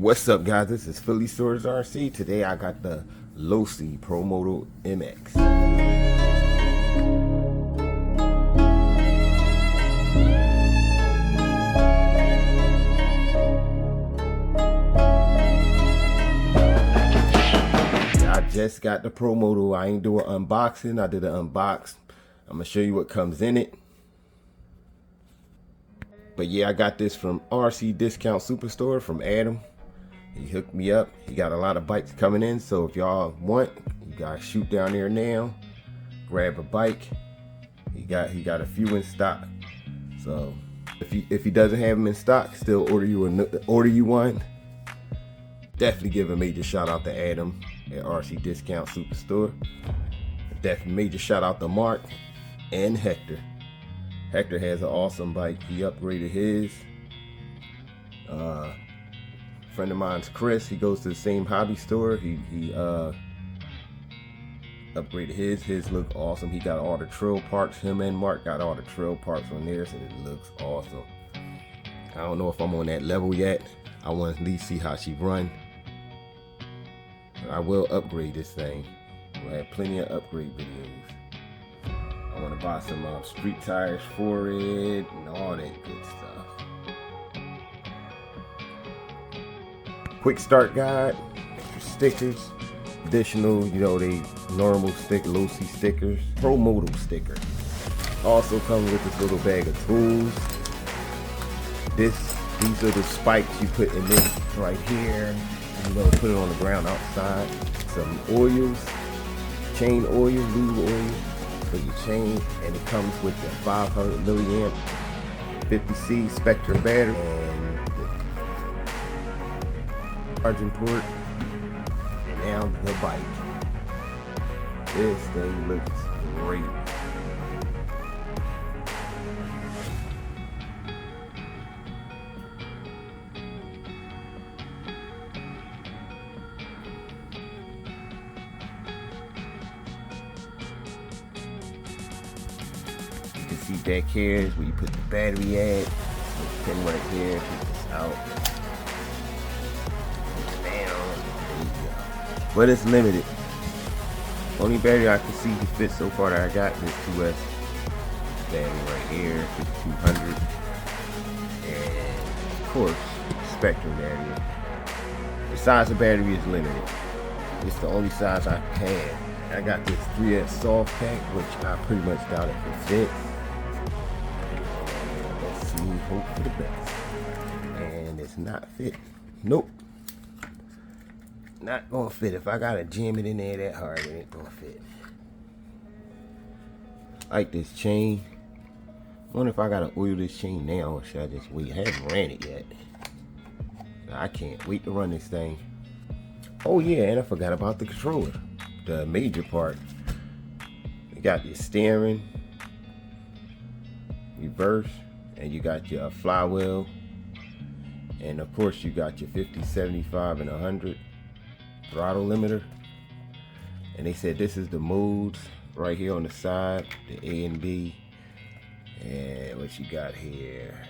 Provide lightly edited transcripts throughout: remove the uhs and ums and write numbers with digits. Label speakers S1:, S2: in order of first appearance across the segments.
S1: What's up, guys? This is Phillyswords RC. Today I got the Losi Promoto MX. I just got the Promoto. I ain't doing unboxing. I did an unbox. I'm gonna show you what comes in it. But yeah, I got this from RC Discount Superstore from Adam. He hooked me up. He got a lot of bikes coming in, so if y'all want, you guys shoot down there now, grab a bike. He got a few in stock. So if he doesn't have them in stock, still order you one. Definitely give a major shout out to Adam at RC Discount Superstore. Definitely major shout out to Mark and Hector. Hector has an awesome bike. He upgraded his. Friend of mine's Chris. He goes to the same hobby store. He upgraded his. His look awesome. He got all the trail parts. Him and Mark got all the trail parts on theirs, and it looks awesome. I don't know if I'm on that level yet. I want to at least see how she run. I will upgrade this thing. We'll have plenty of upgrade videos. I want to buy some street tires for it and all that good stuff. Quick start guide, stickers, additional, you know, they normal sticker, Losi stickers, Promoto sticker. Also comes with this little bag of tools. These are the spikes you put in this right here. You know, put it on the ground outside. Some oils, chain oil, lube oil for your chain, and it comes with the 500 milliamp 50C Spektrum battery and charging port, and now the bike. This thing looks great. You can see back here is where you put the battery at. Pin right here, take this out. But it's limited. Only battery I can see to fit so far that I got is 2S battery right here, 5200, and of course Spektrum battery. The size of battery is limited. It's the only size I can. I got this 3S soft pack, which I pretty much doubt it will fit. Let's see, hope for the best. And it's not fit. Nope. Not gonna fit. If I gotta jam it in there that hard, it ain't gonna fit. Like this chain. Wonder if I gotta oil this chain now, or should I just wait? I haven't ran it yet. I can't wait to run this thing. Oh yeah, and I forgot about the controller, the major part. You got your steering, reverse, and you got your flywheel, and of course you got your 50, 75, and 100. Throttle limiter, and they said this is the modes right here on the side, the A and B. And what you got here: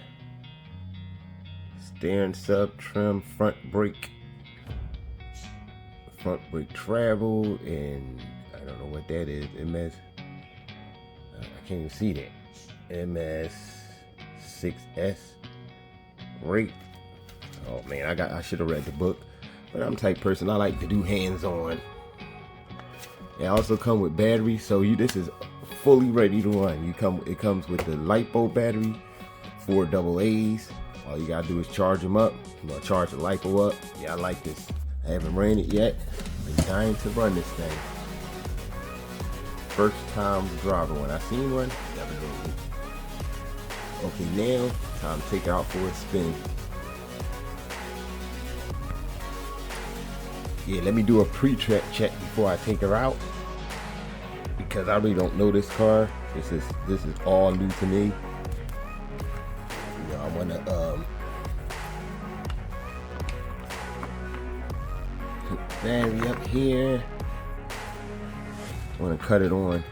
S1: steering, sub, trim, front brake travel, and I don't know what that is. MS, I can't even see that. MS6X rate. Oh man, I should have read the book. But I'm the type of person I like to do hands-on. It also comes with battery, so this is fully ready to run. It comes with the LiPo battery, 4 AA's. All you gotta do is charge them up. I'm gonna charge the LiPo up. Yeah, I like this. I haven't ran it yet. I've been dying to run this thing. First time driver. When I seen one, never drove it. Okay, now time to take it out for a spin. Yeah, let me do a pre-check before I take her out, because I really don't know this car. This is all new to me. You know, I wanna put the battery up here. I wanna cut it on.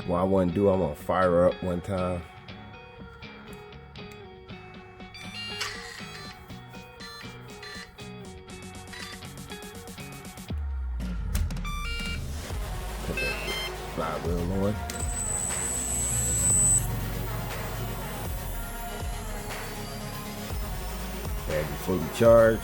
S1: What I wanna do, I wanna fire her up one time. Flywheel on. Battery fully charged.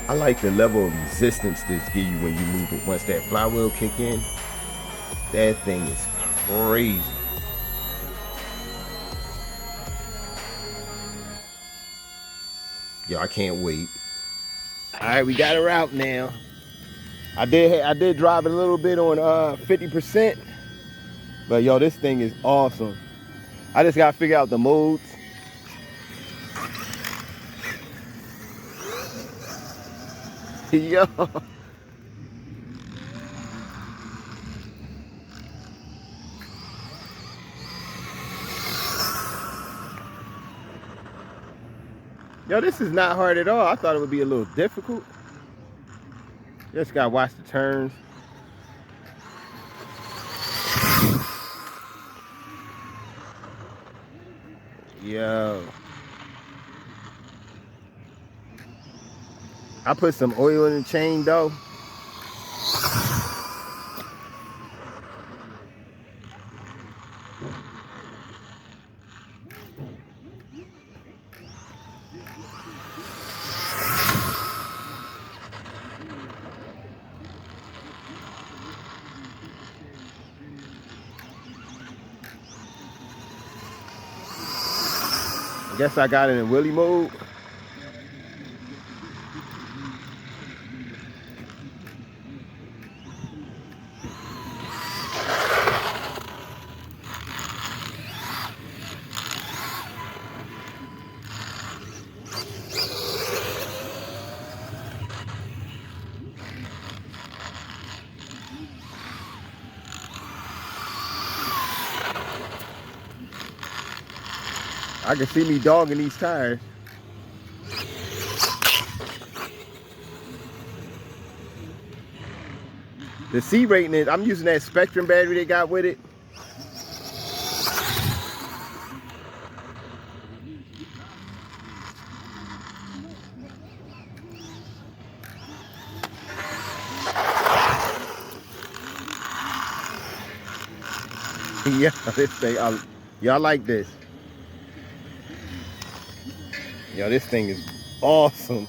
S1: I like the level of resistance this gives you when you move it. Once that flywheel kick in, that thing is crazy. Yo, I can't wait. All right, we got her out now. I did drive it a little bit on 50%, but yo, this thing is awesome. I just gotta figure out the modes. Yo. Yo, this is not hard at all. I thought it would be a little difficult. Just gotta watch the turns. Yo. I put some oil in the chain though. I guess I got it in wheelie mode. I can see me dogging these tires. The C rating is, I'm using that Spektrum battery they got with it. Yeah, this thing, y'all like this. Yo, this thing is awesome.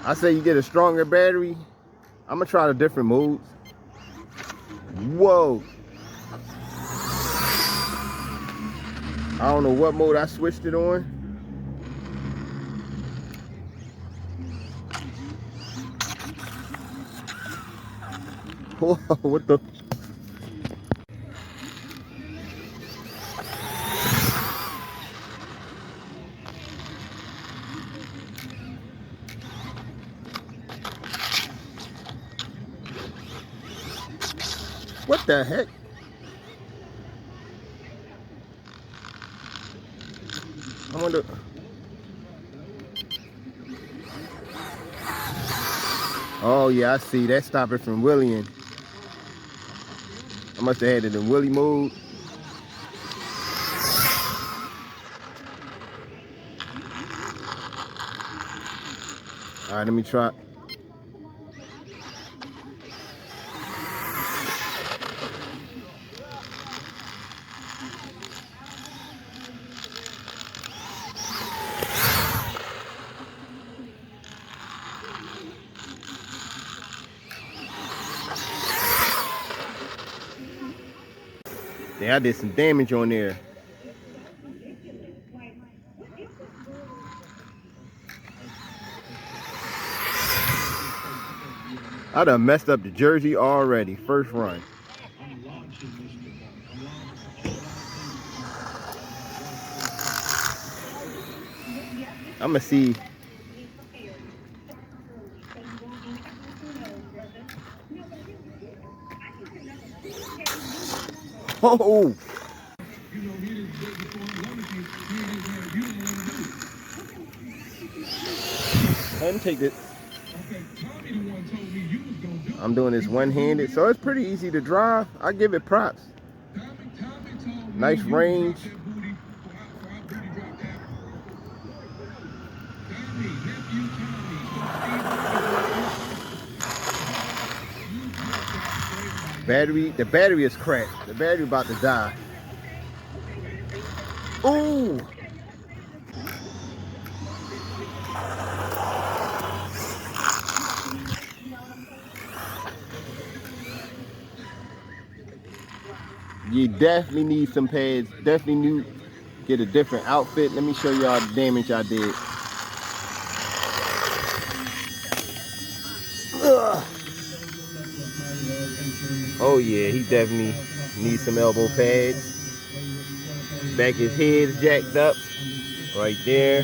S1: I say you get a stronger battery. I'm gonna try the different modes. Whoa. I don't know what mode I switched it on. Whoa, what the? What the heck? I wonder. Oh yeah, I see. That stopped it from wheeling. I must have had it in wheelie mode. All right, let me try. Yeah, I did some damage on there. I done messed up the jersey already, first run. I'ma see. Oh! And take it. I'm doing this one-handed, so it's pretty easy to drive. I give it props. Nice range. The battery is cracked. The battery about to die. Ooh! You definitely need some pads. Definitely need to get a different outfit. Let me show y'all the damage I did. Ugh. Oh yeah, he definitely needs some elbow pads. Back his head's jacked up. Right there.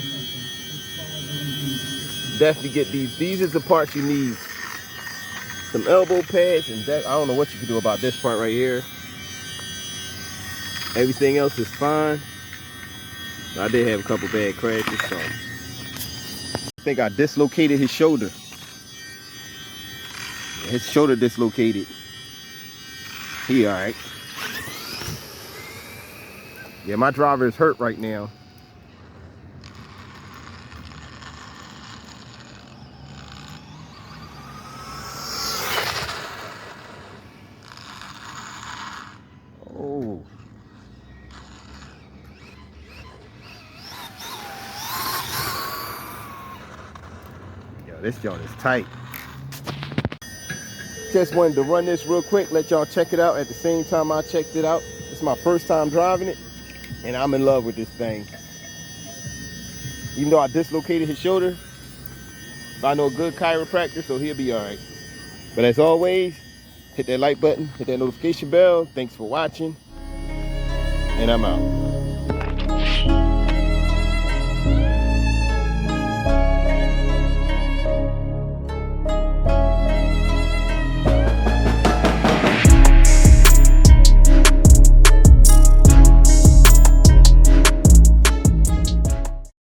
S1: Definitely get these. These are the parts you need. Some elbow pads, and I don't know what you can do about this part right here. Everything else is fine. I did have a couple bad crashes, so I think I dislocated his shoulder. His shoulder dislocated. He alright. Yeah, my driver is hurt right now. Oh. Yo, this joint is tight. Just wanted to run this real quick, let y'all check it out at the same time I checked it out. It's my first time driving it, and I'm in love with this thing. Even though I dislocated his shoulder, I know a good chiropractor, so he'll be all right. But as always, hit that like button, hit that notification bell. Thanks for watching, and I'm out.